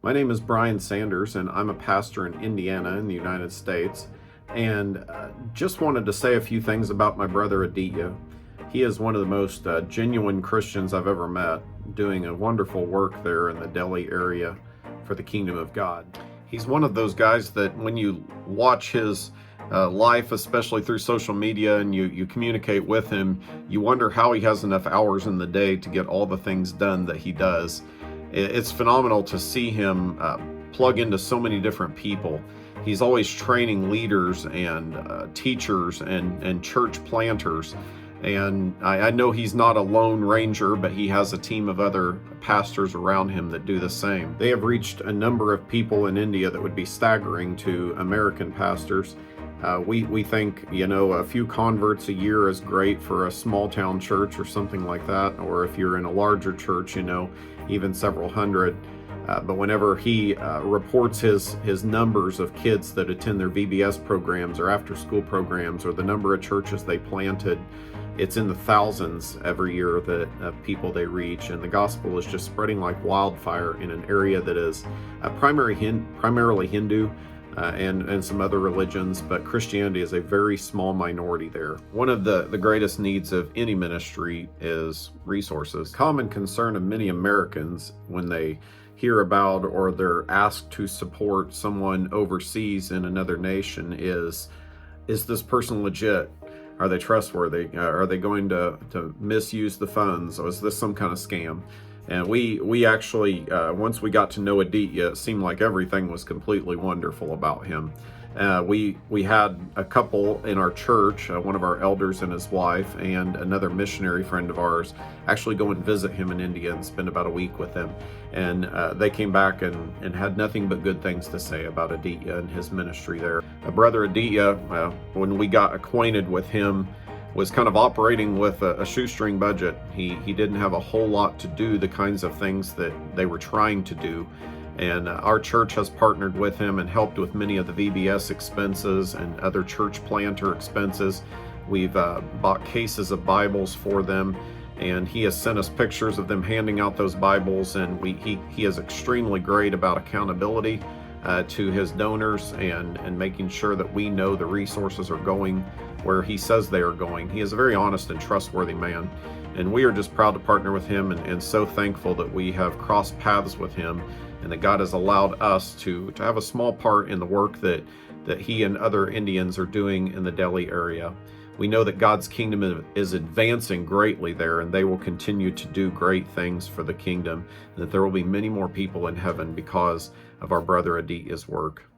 My name is Brian Sanders, and I'm a pastor in Indiana in the United States. And just wanted to say a few things about my brother Aditya. He is one of the most genuine Christians I've ever met, doing a wonderful work there in the Delhi area for the kingdom of God. He's one of those guys that when you watch his life, especially through social media, and you communicate with him, you wonder how he has enough hours in the day to get all the things done that he does. It's phenomenal to see him plug into so many different people. He's always training leaders and teachers and church planters. And I know he's not a lone ranger, but he has a team of other pastors around him that do the same. They have reached a number of people in India that would be staggering to American pastors. We think, a few converts a year is great for a small town church or something like that. Or if you're in a larger church, even several hundred. But whenever he reports his numbers of kids that attend their VBS programs or after school programs, or the number of churches they planted, it's in the thousands every year that people they reach. And the gospel is just spreading like wildfire in an area that is primarily Hindu. And some other religions, but Christianity is a very small minority there. One of the greatest needs of any ministry is resources. Common concern of many Americans when they hear about or they're asked to support someone overseas in another nation is this person legit? Are they trustworthy? Are they going to misuse the funds? Or is this some kind of scam? And we actually, once we got to know Aditya, it seemed like everything was completely wonderful about him. We had a couple in our church, one of our elders and his wife, and another missionary friend of ours, actually go and visit him in India and spend about a week with him. And they came back and had nothing but good things to say about Aditya and his ministry there. Brother Aditya, when we got acquainted with him, was kind of operating with a shoestring budget. He didn't have a whole lot to do the kinds of things that they were trying to do. And our church has partnered with him and helped with many of the VBS expenses and other church planter expenses. We've bought cases of Bibles for them, and he has sent us pictures of them handing out those Bibles. And he is extremely great about accountability to his donors and making sure that we know the resources are going where he says they are going. He is a very honest and trustworthy man, and we are just proud to partner with him and so thankful that we have crossed paths with him and that God has allowed us to have a small part in the work that he and other Indians are doing in the Delhi area. We know that God's kingdom is advancing greatly there, and they will continue to do great things for the kingdom, and that there will be many more people in heaven because of our brother Aditya's work.